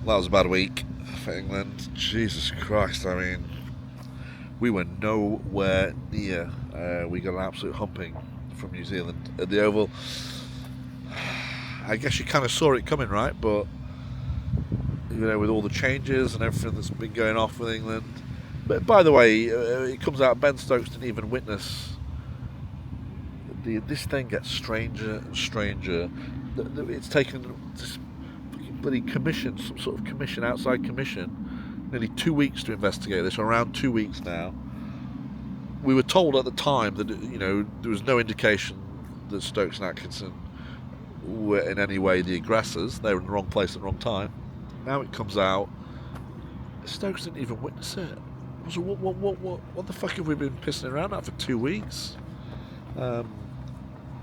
That was a bad week for England. Jesus Christ, I mean, we were nowhere near. We got an absolute humping from New Zealand at the Oval. I guess you kind of saw it coming, right? But, with all the changes and everything that's been going off with England. But by the way, it comes out Ben Stokes didn't even witness. This thing gets stranger and stranger. It's taken this bloody commission, some sort of commission, outside commission, nearly 2 weeks to investigate this, around 2 weeks now. We were told at the time that, there was no indication that Stokes and Atkinson were in any way the aggressors. They were in the wrong place at the wrong time. Now it comes out, Stokes didn't even witness it. So what the fuck have we been pissing around at for 2 weeks?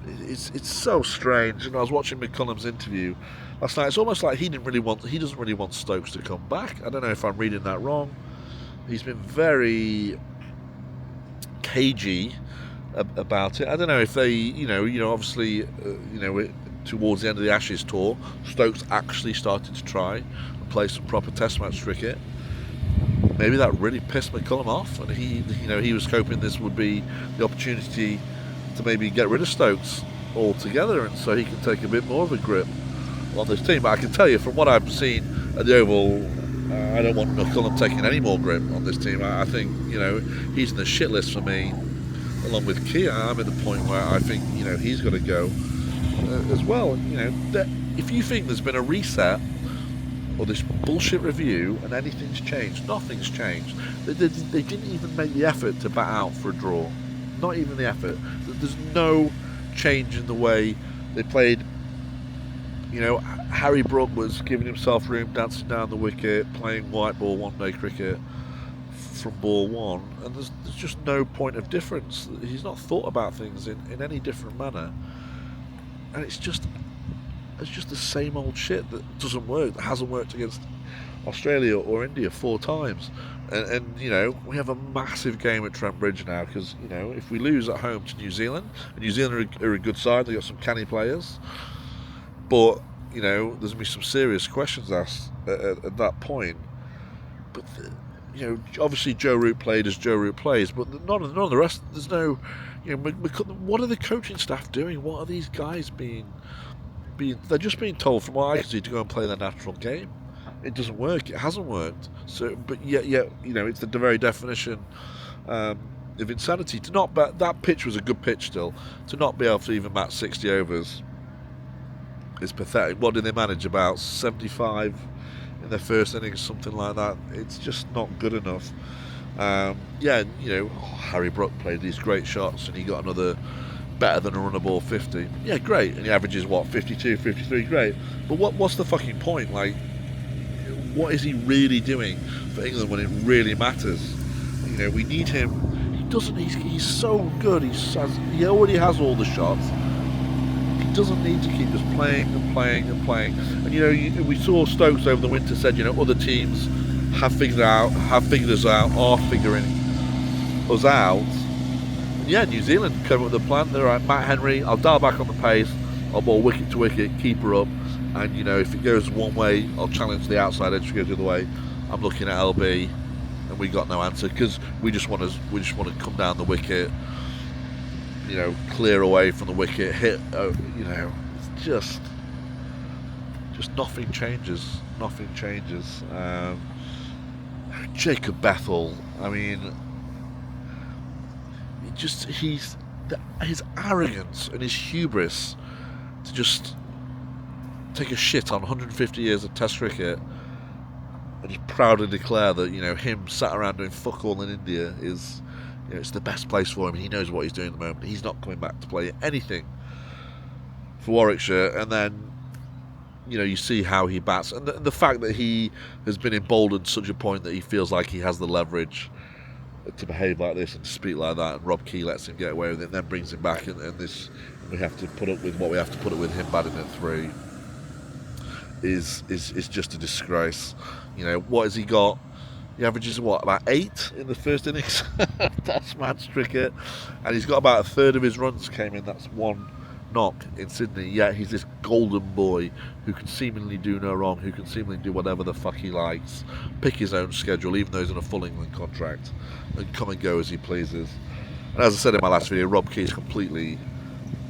It's so strange. I was watching McCullum's interview last night. It's almost like he doesn't really want Stokes to come back. I don't know if I'm reading that wrong. He's been very cagey about it. I don't know if they, obviously, towards the end of the Ashes tour, Stokes actually started to try and play some proper Test match cricket. Maybe that really pissed McCullum off, and he was hoping this would be the opportunity to maybe get rid of Stokes altogether, and so he can take a bit more of a grip on this team. But I can tell you, from what I've seen at the Oval, I don't want McCullum taking any more grip on this team. I think, he's in the shit list for me, along with Kia. I'm at the point where I think, he's got to go as well. If you think there's been a reset or this bullshit review and anything's changed, nothing's changed. They didn't even make the effort to bat out for a draw. Not even the effort. There's no change in the way they played. Harry Brook was giving himself room, dancing down the wicket, playing white ball one-day cricket from ball one, and there's just no point of difference. He's not thought about things in any different manner, and it's just the same old shit that doesn't work, that hasn't worked against Australia or India 4 times. And we have a massive game at Trent Bridge now, because, if we lose at home to New Zealand, and New Zealand are a good side, they've got some canny players, but, there's going to be some serious questions asked at that point. But, obviously Joe Root played as Joe Root plays, but none of the rest, there's no, what are the coaching staff doing? What are these guys being they're just being told, from what I can see, to go and play their natural game. It doesn't work. It hasn't worked. So, but yet, it's the very definition of insanity. That pitch was a good pitch still. To not be able to even match 60 overs is pathetic. What did they manage? About 75 in their first innings, something like that. It's just not good enough. Harry Brook played these great shots, and he got another better than a run of ball 50. Yeah, great. And he averages 52, 53, great. But what's the fucking point? Like, what is he really doing for England when it really matters? We need him. He doesn't. He's so good. He already has all the shots. He doesn't need to keep just playing and playing and playing. And we saw Stokes over the winter said, other teams have figured us out, are figuring us out. And New Zealand came up with a plan. They're like, Matt Henry, I'll dial back on the pace. I'll ball wicket to wicket, keep her up. And, if it goes one way, I'll challenge the outside edge to go the other way. I'm looking at LB, and we got no answer, because we just want to come down the wicket, clear away from the wicket, hit, just nothing changes. Nothing changes. Jacob Bethel, I mean, his arrogance and his hubris to just take a shit on 150 years of Test cricket and just proudly declare that him sat around doing fuck all in India is it's the best place for him, and he knows what he's doing at the moment. He's not coming back to play anything for Warwickshire. And then you see how he bats, and the fact that he has been emboldened to such a point that he feels like he has the leverage to behave like this and to speak like that, and Rob Key lets him get away with it, and then brings him back, and this, we have to put up with what we have to put up with him batting at 3 is just a disgrace. What has he got? He averages about 8 in the first innings. That's match cricket, and he's got about a third of his runs came in. That's one knock in Sydney, yet he's this golden boy who can seemingly do no wrong, who can seemingly do whatever the fuck he likes, pick his own schedule, even though he's in a full England contract, and come and go as he pleases. And as I said in my last video, Rob Key's completely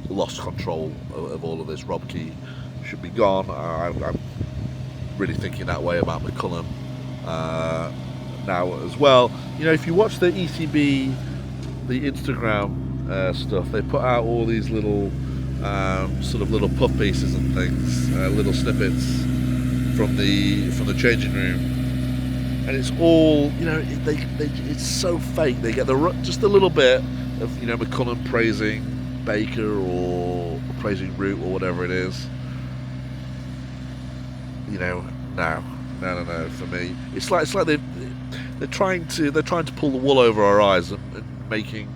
lost control of all of this. Rob Key should be gone. I'm really thinking that way about McCullum now as well. You know, if you watch the ECB, the Instagram stuff, they put out all these little sort of little puff pieces and things, little snippets from the changing room, and it's all, you know, it's so fake. They get just a little bit of, you know, McCullum praising Baker or praising Root or whatever it is. You know, no. For me, it's like they're trying to pull the wool over our eyes and making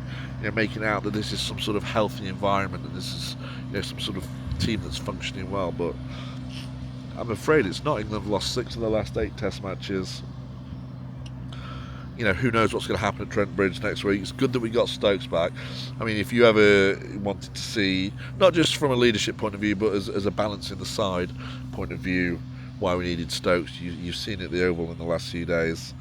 out that this is some sort of healthy environment and this is, you know, some sort of team that's functioning well. But I'm afraid it's not. England have lost 6 of their last 8 Test matches. You know, who knows what's going to happen at Trent Bridge next week. It's good that we got Stokes back. I mean, if you ever wanted to see, not just from a leadership point of view, but as a balance in the side point of view, why we needed Stokes, you've seen it at the Oval in the last few days.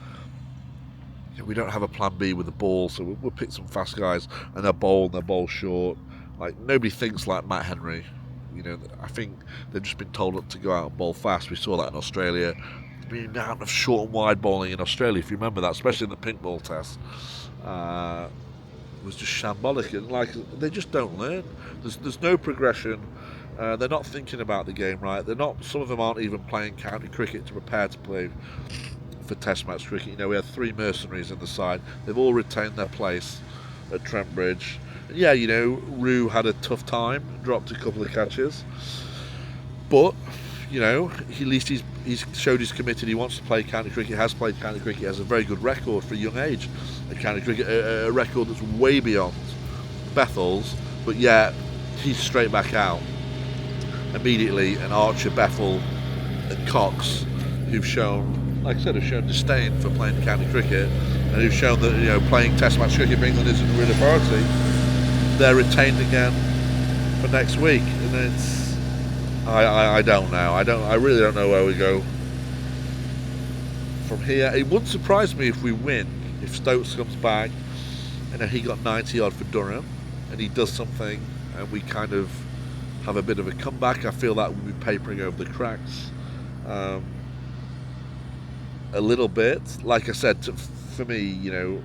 You know, we don't have a plan B with the ball, so we'll pick some fast guys, and they're bowl short. Like, nobody thinks like Matt Henry. You know, I think they've just been told to go out and bowl fast. We saw that in Australia. The amount of short and wide bowling in Australia, if you remember that, especially in the pink ball test, was just shambolic. And like, they just don't learn. There's no progression. They're not thinking about the game right. They're not. Some of them aren't even playing county cricket to prepare to play for Test match cricket. You know, we had 3 mercenaries in the side. They've all retained their place at Trent Bridge. And yeah, you know, Rue had a tough time, dropped a couple of catches, but you know, at least he's showed he's committed. He wants to play county cricket. Has played county cricket. Has a very good record for a young age at county cricket. A record that's way beyond Bethel's, but yeah, he's straight back out immediately. And Archer, Bethel, and Cox, who've shown, like I said, have shown disdain for playing county cricket, and who've shown that, you know, playing Test match cricket for England isn't really a priority. They're retained again for next week, and it's. I don't know. I really don't know where we go from here. It wouldn't surprise me if we win, if Stokes comes back, and he got 90 odd for Durham, and he does something, and we kind of have a bit of a comeback. I feel that we'll be papering over the cracks a little bit. Like I said, for me, you know,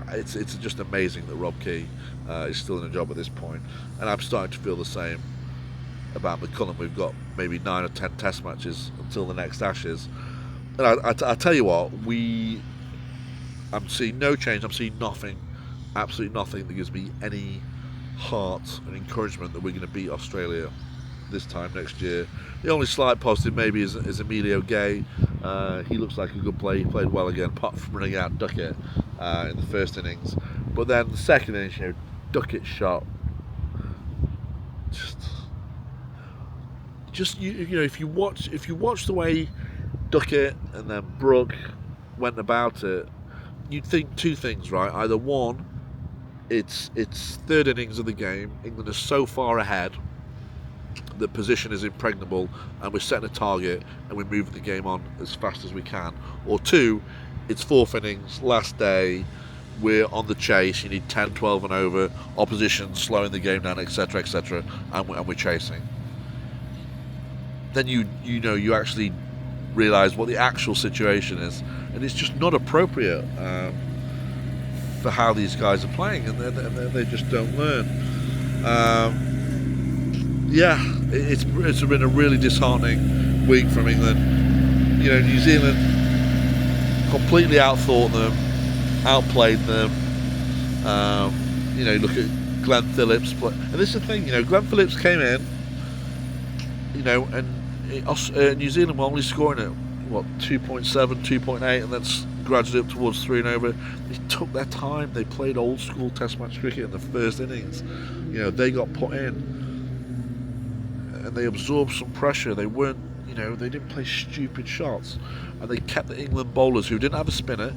it's just amazing that Rob Key is still in a job at this point, and I'm starting to feel the same about McCullum. We've got maybe 9 or 10 Test matches until the next Ashes, and I tell you what, I'm seeing no change. I'm seeing nothing, absolutely nothing that gives me any heart and encouragement that we're going to beat Australia this time next year. The only slight positive maybe is Emilio Gay. He looks like a good player. He played well again, apart from running out Duckett in the first innings. But then the second innings, you know, Duckett shot just you know, if you watch the way Duckett and then Brook went about it, you'd think 2 things, right? Either one, it's third innings of the game, England is so far ahead, the position is impregnable, and we're setting a target and we're moving the game on as fast as we can. Or 2, it's 4th innings, last day, we're on the chase, you need 10, 12 and over, opposition slowing the game down, etc, etc, and we're chasing. Then you actually realise what the actual situation is, and it's just not appropriate for how these guys are playing, and they just don't learn. Yeah, it's been a really disheartening week from England. You know, New Zealand completely outthought them, outplayed them. You know, look at Glenn Phillips, and this is the thing. You know, Glenn Phillips came in, you know, and New Zealand were only scoring at what 2.7, 2.8, and then gradually up towards 3 and over. They took their time. They played old school Test match cricket in the first innings. You know, they got put in, and they absorbed some pressure. They weren't, you know, they didn't play stupid shots, and they kept the England bowlers who didn't have a spinner,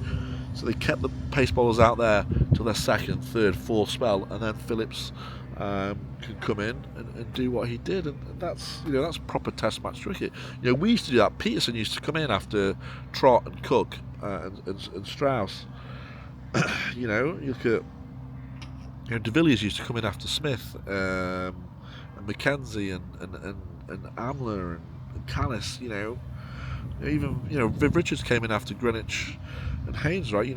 so they kept the pace bowlers out there till their second, third, fourth spell, and then Phillips can come in and do what he did, and that's that's proper Test match cricket. We used to do that. Peterson used to come in after Trott and Cook and Strauss. You look at De Villiers used to come in after Smith, and Mackenzie and Amler and Callis. Even Viv Richards came in after Greenwich and Haynes, right?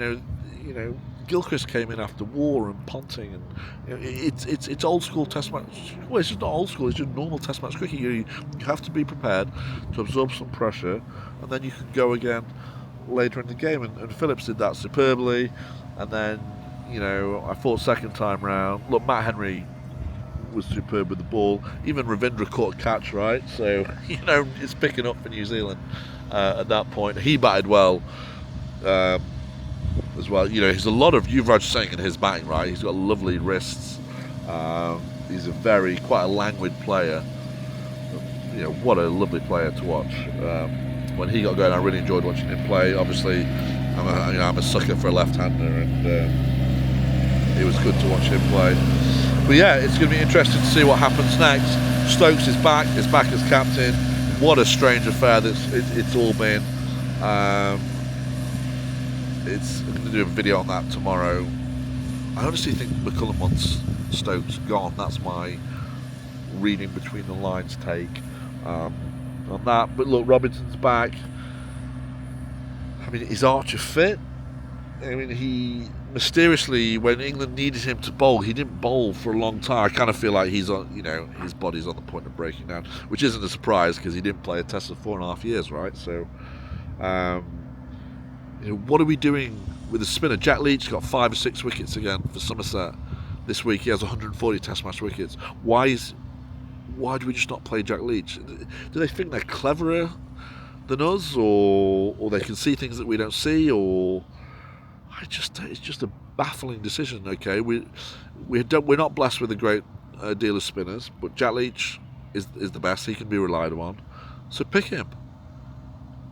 Gilchrist came in after War and Ponting, and it's old school Test match. Well, it's just not old school; it's just normal Test match cricket. You have to be prepared to absorb some pressure, and then you can go again later in the game. And Phillips did that superbly. And then I thought second time round. Look, Matt Henry was superb with the ball. Even Ravindra caught a catch, right? So it's picking up for New Zealand at that point. He batted well. As well, he's a lot of Yuvraj Singh in his batting, right? He's got lovely wrists. He's quite a languid player. What a lovely player to watch. When he got going, I really enjoyed watching him play. Obviously, I'm a sucker for a left-hander, and it was good to watch him play. But yeah, it's going to be interesting to see what happens next. Stokes is back as captain. What a strange affair it's all been. I'm going to do a video on that tomorrow. I honestly think McCullum wants Stokes gone. That's my reading between the lines take on that. But look, Robinson's back. I mean, is Archer fit? I mean, he mysteriously, when England needed him to bowl, he didn't bowl for a long time. I kind of feel like he's on, his body's on the point of breaking down, which isn't a surprise because he didn't play a Test for 4.5 years, right? So, what are we doing with the spinner? Jack Leach got 5 or 6 wickets again for Somerset this week. He has 140 Test match wickets. Why do we just not play Jack Leach? Do they think they're cleverer than us, or they can see things that we don't see, or it's just a baffling decision. Okay, we're not blessed with a great deal of spinners, but Jack Leach is the best. He can be relied on, so pick him.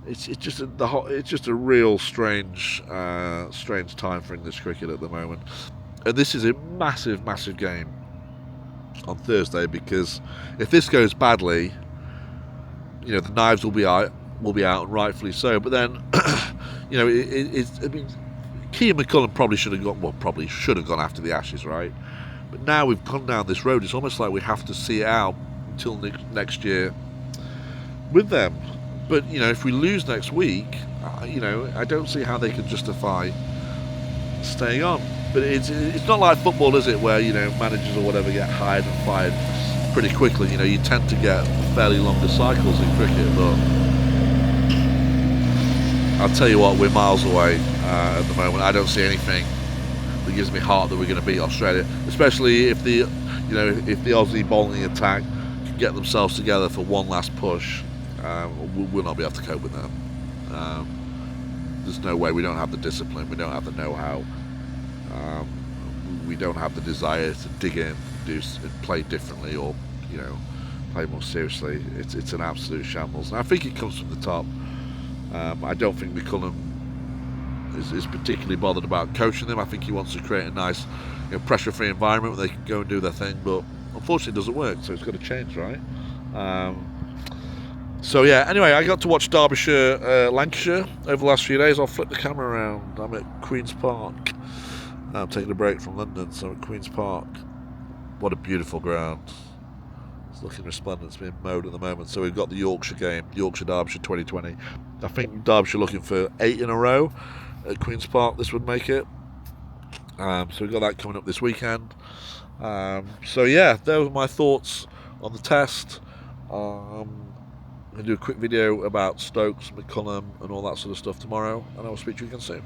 It's just a real strange time for English cricket at the moment, and this is a massive game on Thursday, because if this goes badly, the knives will be out, and rightfully so. But then, Kean McCullum probably should have gone after the Ashes, right? But now we've gone down this road. It's almost like we have to see it out until next year with them. But if we lose next week, I don't see how they can justify staying on. But it's not like football, is it, where managers or whatever get hired and fired pretty quickly. You tend to get fairly longer cycles in cricket. But I'll tell you what, we're miles away at the moment. I don't see anything that gives me heart that we're going to beat Australia, especially if the Aussie bowling attack can get themselves together for one last push. We'll not be able to cope with them. There's no way. We don't have the discipline. We don't have the know-how. We don't have the desire to dig in, and play differently, or play more seriously. It's an absolute shambles, and I think it comes from the top. I don't think McCullum is particularly bothered about coaching them. I think he wants to create a nice, pressure-free environment where they can go and do their thing. But unfortunately, it doesn't work. So it's got to change, right? So yeah. Anyway, I got to watch Derbyshire, Lancashire over the last few days. I'll flip the camera around. I'm at Queen's Park. I'm taking a break from London, so I'm at Queen's Park. What a beautiful ground. It's looking resplendent. It's being mowed at the moment. So we've got the Yorkshire game, Yorkshire-Derbyshire 2020. I think Derbyshire looking for 8 in a row at Queen's Park. This would make it. So we've got that coming up this weekend. So yeah, those are my thoughts on the test. I'm going to do a quick video about Stokes, McCullum and all that sort of stuff tomorrow, and I will speak to you again soon.